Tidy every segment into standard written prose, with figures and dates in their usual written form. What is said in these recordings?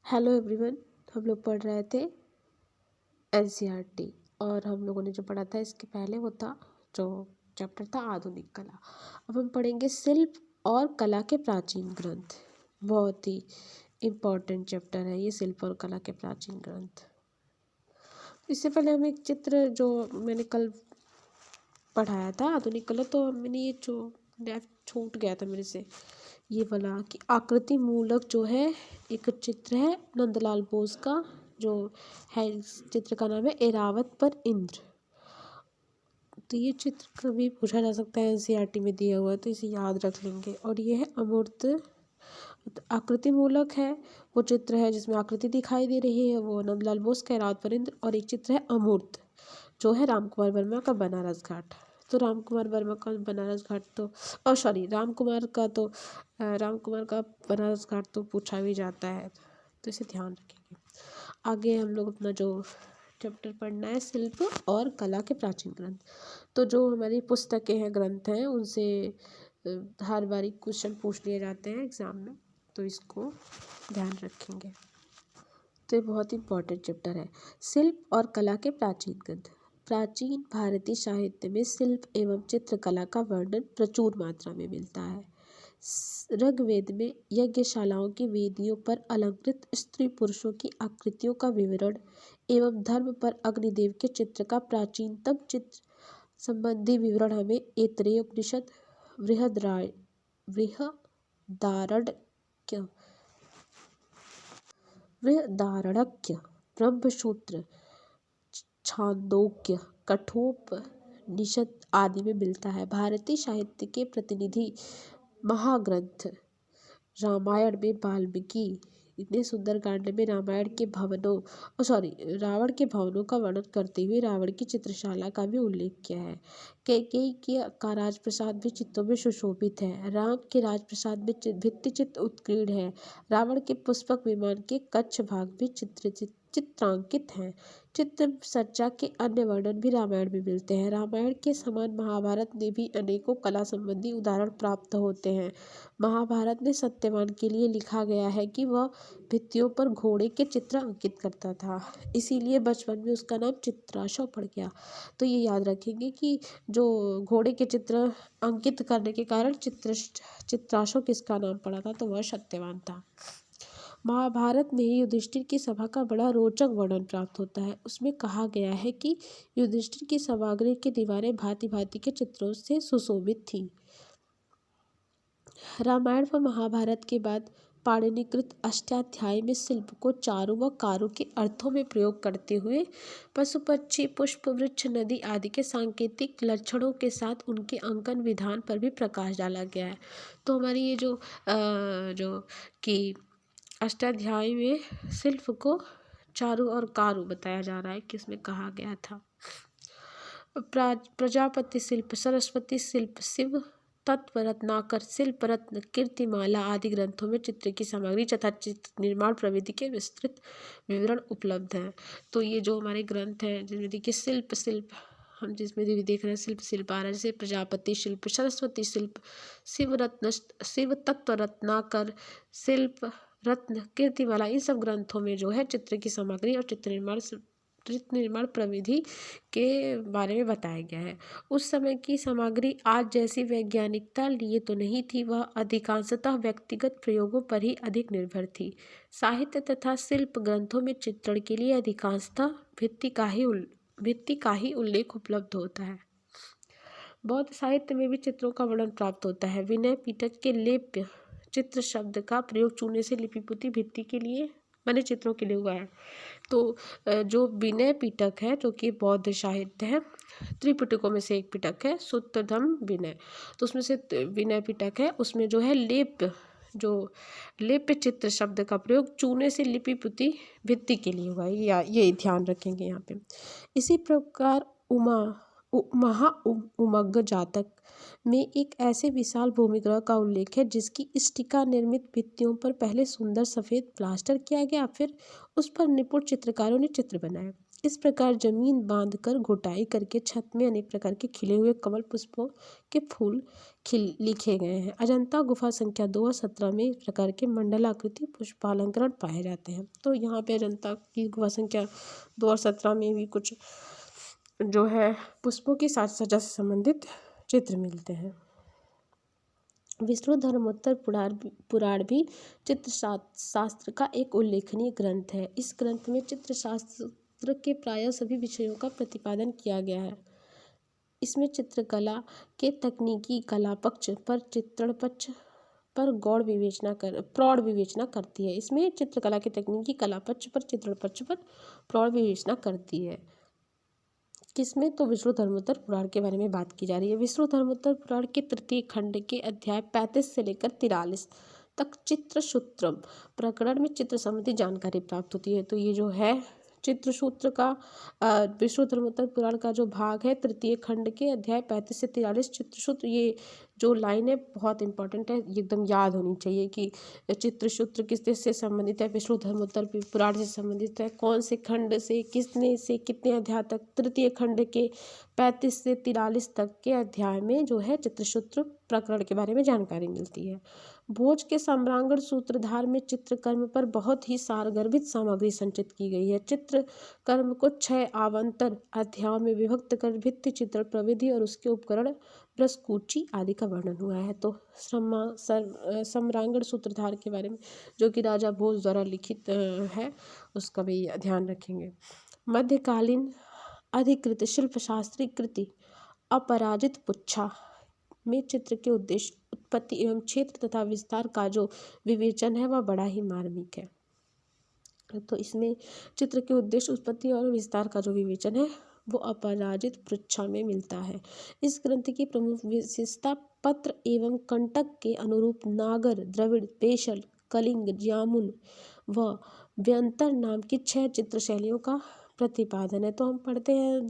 Hello everyone. हम लोग पढ़ रहे थे एनसीईआरटी और हम लोगों ने जो पढ़ा था इसके पहले वो था जो चैप्टर था आधुनिक कला। अब हम पढ़ेंगे शिल्प और कला के प्राचीन ग्रंथ। बहुत ही इम्पोर्टेंट चैप्टर है ये, शिल्प और कला के प्राचीन ग्रंथ। इससे पहले हम एक चित्र जो मैंने कल पढ़ाया था आधुनिक कला, तो मैंने ये जो छूट गया था मेरे से ये वाला कि आकृति मूलक जो है एक चित्र है नंदलाल बोस का, जो है इस चित्र का नाम है एरावत पर इंद्र। तो ये चित्र कभी पूछा जा सकता है, एनसीईआरटी में दिया हुआ है तो इसे याद रख लेंगे। और ये है अमूर्त आकृति मूलक है, वो चित्र है जिसमें आकृति दिखाई दे रही है, वो नंदलाल बोस का एरावत पर इंद्र। और एक चित्र है अमूर्त जो है रामकुमार वर्मा का बनारस घाट। तो रामकुमार वर्मा का बनारस घाट तो रामकुमार का बनारस घाट तो पूछा भी जाता है, तो इसे ध्यान रखेंगे। आगे हम लोग अपना जो चैप्टर पढ़ना है शिल्प और कला के प्राचीन ग्रंथ। तो जो हमारी पुस्तकें हैं, ग्रंथ हैं, उनसे हर बारी क्वेश्चन पूछ लिए जाते हैं एग्जाम में, तो इसको ध्यान रखेंगे। तो ये बहुत इंपॉर्टेंट चैप्टर है, शिल्प और कला के प्राचीन ग्रंथ। प्राचीन भारतीय साहित्य में शिल्प एवं चित्रकला का वर्णन प्रचुर मात्रा में मिलता है। ऋग्वेद में यज्ञशालाओं की वेदियों पर अलंकृत स्त्री पुरुषों की आकृतियों का विवरण एवं धर्म पर अग्निदेव के चित्र का प्राचीनतम चित्र संबंधी विवरण हमें ऐतरेय उपनिषद, बृहदारण्यक, ब्रह्मसूत्र, छांदोग्य, कठोपनिषद आदि में मिलता है। भारतीय साहित्य के प्रतिनिधि महाग्रंथ रामायण में वाल्मीकि ने सुंदरकांड में रावण के भवनों का वर्णन करते हुए रावण की चित्रशाला का भी उल्लेख किया है। कैकेयी का राजप्रसाद भी चित्रों में सुशोभित है। राम के राजप्रसाद में भित्ति चित्र उत्कीर्ण है। रावण के पुष्पक विमान के कच्छ भाग भी चित्रांकित हैं। चित्र सज्जा के अन्य वर्णन भी रामायण में मिलते हैं। रामायण के समान महाभारत में भी अनेकों कला संबंधी उदाहरण प्राप्त होते हैं। महाभारत में सत्यवान के लिए लिखा गया है कि वह भित्तियों पर घोड़े के चित्र अंकित करता था, इसीलिए बचपन में उसका नाम चित्राशव पड़ गया। तो ये याद रखेंगे कि जो घोड़े के चित्र अंकित करने के कारण चित्राशव किसका नाम पड़ा था, तो वह सत्यवान था। महाभारत में युधिष्ठिर की सभा का बड़ा रोचक वर्णन प्राप्त होता है। उसमें कहा गया है कि युधिष्ठिर की सभागृह की दीवारें भांति भांति के चित्रों से सुशोभित थीं। रामायण व महाभारत के बाद पाणिनिकृत अष्टाध्यायी में शिल्प को चारु वकारु के अर्थों में प्रयोग करते हुए पशु पक्षी पुष्प वृक्ष नदी आदि के सांकेतिक लक्षणों के साथ उनके अंकन विधान पर भी प्रकाश डाला गया है। तो हमारी ये जो कि अष्टाध्यायी में शिल्प को चारु और कारू बताया जा रहा है कि इसमें कहा गया था। प्रजापति शिल्प, सरस्वती शिल्प, शिव तत्व रत्नाकर, शिल्प रत्न, कीर्तिमाला आदि ग्रंथों में चित्र की सामग्री तथा चित्र निर्माण प्रविधि के विस्तृत विवरण उपलब्ध हैं। तो ये जो हमारे ग्रंथ हैं जिनमें देखिए शिल्प हम जिसमें देख रहे हैं शिल्प आ रहा है, जैसे प्रजापति शिल्प, सरस्वती शिल्प, शिव तत्व रत्नाकर, शिल्प रत्न, कीर्तिमाला, इन सब ग्रंथों में जो है चित्र की सामग्री और चित्र निर्माण प्रविधि के बारे में बताया गया है। उस समय की सामग्री आज जैसी वैज्ञानिकता लिए तो नहीं थी, वह अधिकांशतः व्यक्तिगत प्रयोगों पर ही अधिक निर्भर थी। साहित्य तथा शिल्प ग्रंथों में चित्रण के लिए अधिकांशतः भित्ति का ही उल्लेख उपलब्ध होता है। बौद्ध साहित्य में भी चित्रों का वर्णन प्राप्त होता है। विनय पिटक के लेप्य चित्र शब्द का प्रयोग चूने से लिपि पुती भित्ति के लिए बने चित्रों के लिए हुआ है। तो जो विनय पिटक है जो कि बौद्ध साहित्य है, त्रिपिटकों में से एक पिटक है सूत्रधम्म विनय, तो उसमें से विनय पिटक है, उसमें जो है लेप्य चित्र शब्द का प्रयोग चूने से लिपि पुती भित्ति के लिए हुआ है, ये ध्यान रखेंगे यहाँ पे। इसी प्रकार उमग्ग जातक में एक ऐसे विशाल भूमिगृह का उल्लेख है जिसकी स्टिका निर्मित भित्तियों पर पहले सुंदर सफ़ेद प्लास्टर किया गया, फिर उस पर निपुण चित्रकारों ने चित्र बनाए। इस प्रकार जमीन बांधकर घुटाई करके छत में अनेक प्रकार के खिले हुए कमल पुष्पों के फूल खिल लिखे गए हैं। अजंता गुफा संख्या 2 और 17 में इस प्रकार के मंडलाकृति पुष्पालंकरण पाए जाते हैं। तो यहाँ पे अजंता की गुफा संख्या 2 और 17 में भी कुछ जो है पुष्पों की साज सज्जा से संबंधित चित्र मिलते हैं। विष्णु धर्मोत्तर पुराण भी चित्र शास्त्र का एक उल्लेखनीय ग्रंथ है। इस ग्रंथ में चित्र शास्त्र के प्रायः सभी विषयों का प्रतिपादन किया गया है। इसमें चित्रकला के तकनीकी कला पक्ष पर चित्रण पक्ष पर प्रौढ़ विवेचना करती है। इसमें चित्रकला के तकनीकी कला पक्ष पर चित्रण पक्ष पर प्रौढ़ विवेचना करती है। किसमें? तो विष्णु धर्मोत्तर पुराण के बारे में बात की जा रही है। विष्णु धर्मोत्तर पुराण के तृतीय खंड के अध्याय 35 से लेकर 43 तक चित्रसूत्रम प्रकरण में चित्र संबंधी जानकारी प्राप्त होती है। तो ये जो है चित्रसूत्र का विष्णु धर्मोत्तर पुराण का जो भाग है तृतीय खंड के अध्याय 35 से 43 चित्रसूत्र, ये जो लाइन है बहुत इंपॉर्टेंट है, एकदम याद होनी चाहिए कि चित्रसूत्र किस से संबंधित है, विष्णु धर्मोत्तर पुराण से संबंधित है, कौन से खंड से कितने अध्याय तक। तृतीय खंड के 35 से 43 तक के अध्याय में जो है चित्रसूत्र प्रकरण के बारे में जानकारी मिलती है। भोज के सम्रांगण सूत्रधार में चित्रकर्म पर बहुत ही सारगर्भित सामग्री संचित की गई है। चित्रकर्म को 6 आवंतर अध्यायों में विभक्त कर भित्ति चित्र प्रविधि और उसके उपकरण ब्रसकूची आदि का वर्णन हुआ है। तो सम्रांगण सूत्रधार के बारे में जो कि राजा भोज द्वारा लिखित है उसका भी ध्यान रखेंगे। मध्यकालीन अधिकृत शिल्पशास्त्री कृति अपराजित पुच्छा में चित्र के उद्देश्य उत्पत्ति एवं क्षेत्र तथा विस्तार का जो विवेचन है वह बड़ा ही मार्मिक है। तो इसमें चित्र के उद्देश्य उत्पत्ति और विस्तार का जो विवेचन है वो अपराजित पृच्छा में मिलता है। इस ग्रंथ की प्रमुख विशेषता पत्र एवं कंटक के अनुरूप नागर, द्रविड़, पेशल, कलिंग, जामुन व व्यंतर नाम की 6 चित्र शैलियों का प्रतिपादन है। तो हम पढ़ते हैं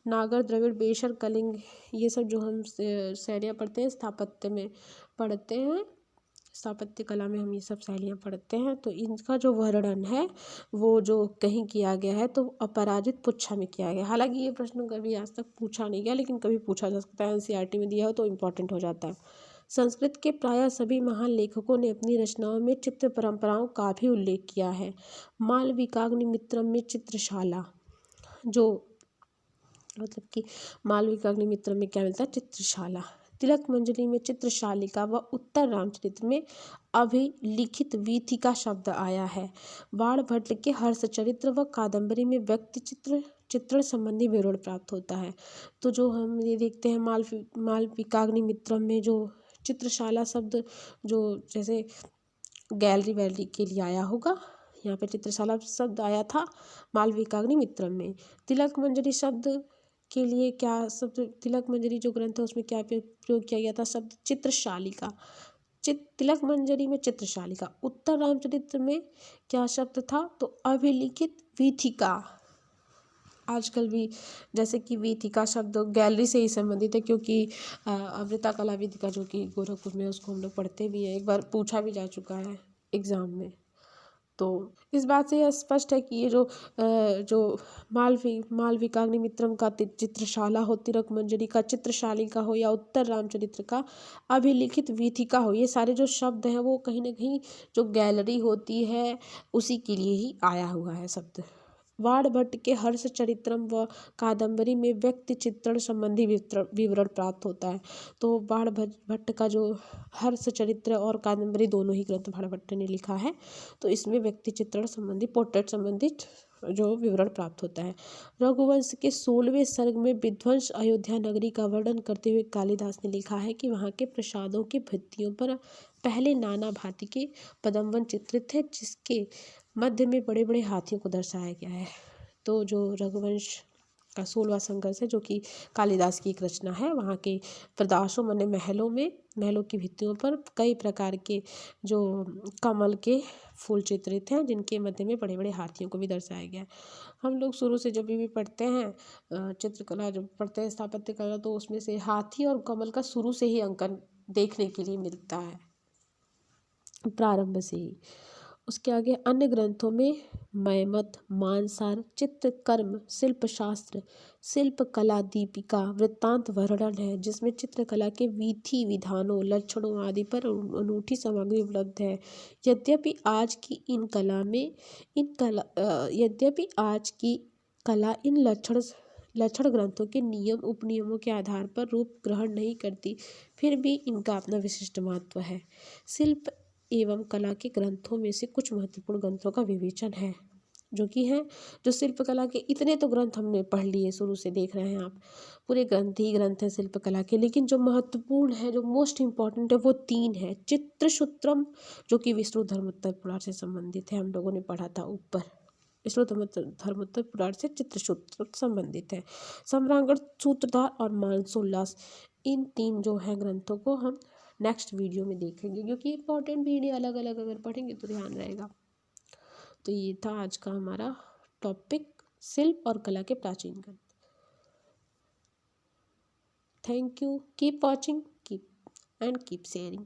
नागर, द्रविड़, बेशर, कलिंग, ये सब जो हम शैलियाँ पढ़ते हैं स्थापत्य में पढ़ते हैं, स्थापत्य कला में हम ये सब शैलियाँ पढ़ते हैं। तो इनका जो वर्णन है वो जो कहीं किया गया है तो अपराजित पुच्छा में किया गया। हालांकि ये प्रश्न कभी आज तक पूछा नहीं गया, लेकिन कभी पूछा जा सकता है, एनसीईआरटी में दिया हो तो इम्पोर्टेंट हो जाता है। संस्कृत के प्रायः सभी महान लेखकों ने अपनी रचनाओं में चित्र परंपराओं का भी उल्लेख किया है। मालविकाग्निमित्रम में चित्रशाला, जो मतलब कि मालविकाग्निमित्रम में क्या मिलता है? चित्रशाला। तिलक मंजरी में चित्रशालिका व उत्तर रामचरित्र में अभिलिखित वीथिका शब्द आया है। बाणभट्ट के हर्षचरित्र व कादंबरी में व्यक्ति चित्रण संबंधी विवरण प्राप्त होता है। तो जो हम ये देखते हैं मालविकाग्निमित्रम में जो चित्रशाला शब्द जो जैसे गैलरी वैलरी के लिए आया होगा, यहाँ पे चित्रशाला शब्द आया था मालविकाग्निमित्रम में। तिलक मंजरी शब्द के लिए क्या शब्द, तिलक मंजरी जो ग्रंथ है उसमें क्या प्रयोग किया गया था? शब्द चित्रशालिका। तिलक मंजरी में चित्रशालिका। उत्तर रामचरित्र में क्या शब्द था? तो अभिलिखित वीथिका। आजकल भी जैसे कि वीथिका शब्द गैलरी से ही संबंधित है, क्योंकि अमृता कला वीथिका जो कि गोरखपुर में उसको हम लोग पढ़ते भी हैं, एक बार पूछा भी जा चुका है एग्ज़ाम में। तो इस बात से यह स्पष्ट है कि ये जो मालविकाग्निमित्रम का चित्रशाला हो, तिलक मंजरी का चित्रशालिका हो या उत्तर रामचरित्र का अभिलिखित वीथिका हो, ये सारे जो शब्द हैं वो कहीं ना कहीं जो गैलरी होती है उसी के लिए ही आया हुआ है शब्द। बाणभट्ट के हर्षचरित्रम व कादंबरी में व्यक्ति चित्रण संबंधी विवरण प्राप्त होता है। तो बाणभट्ट का जो हर्षचरित्र और कादंबरी दोनों ही ग्रंथ बाणभट्ट ने लिखा है, तो इसमें व्यक्ति चित्रण संबंधी पोर्ट्रेट संबंधित जो विवरण प्राप्त होता है। रघुवंश के 16वें सर्ग में विध्वंस अयोध्या नगरी का वर्णन करते हुए कालिदास ने लिखा है कि वहाँ के प्रसादों की भित्तियों पर पहले नाना भांति के पदमवन चित्रित है, जिसके मध्य में बड़े बड़े हाथियों को दर्शाया गया है। तो जो रघुवंश का 16वां संघर्ष है जो कि कालिदास की एक रचना है, वहाँ के प्रदासों माने महलों की भित्तियों पर कई प्रकार के जो कमल के फूल चित्रित हैं, जिनके मध्य में बड़े बड़े हाथियों को भी दर्शाया गया है। हम लोग शुरू से जब भी पढ़ते हैं चित्रकला, जब पढ़ते हैं स्थापत्य कला, तो उसमें से हाथी और कमल का शुरू से ही अंकन देखने के लिए मिलता है, प्रारंभ से ही। उसके आगे अन्य ग्रंथों में मयमत, मानसार, चित्रकर्म, शिल्पशास्त्र, शिल्पकला दीपिका, वृत्तांत वर्णन है, जिसमें चित्रकला के विधि विधानों, लक्षणों आदि पर अनूठी सामग्री उपलब्ध है। यद्यपि आज की इन कला में यद्यपि आज की कला इन लक्षण ग्रंथों के नियम उपनियमों के आधार पर रूप ग्रहण नहीं करती, फिर भी इनका अपना विशिष्ट महत्व है। शिल्प एवं कला के ग्रंथों में से कुछ महत्वपूर्ण ग्रंथों का विवेचन है, जो कि हैं जो शिल्पकला के इतने तो ग्रंथ हमने पढ़ लिए, शुरू से देख रहे हैं आप, पूरे ग्रंथ ही ग्रंथ हैं शिल्पकला के, लेकिन जो महत्वपूर्ण है, जो मोस्ट इम्पॉर्टेंट है, वो 3 है। चित्रसूत्रम, जो कि विष्णु धर्मोत्तर पुराण से संबंधित है, हम लोगों ने पढ़ा था ऊपर, विष्णु धर्मोत्तर पुराण से चित्रसूत्र संबंधित है। सम्रांगण, सूत्रधार और मानसोल्लास, इन 3 जो है ग्रंथों को हम नेक्स्ट वीडियो में देखेंगे, क्योंकि इंपॉर्टेंट भी इन्हें अलग अलग अगर पढ़ेंगे तो ध्यान रहेगा। तो ये था आज का हमारा टॉपिक, शिल्प और कला के प्राचीन ग्रंथ। Thank you, keep watching, keep and keep sharing.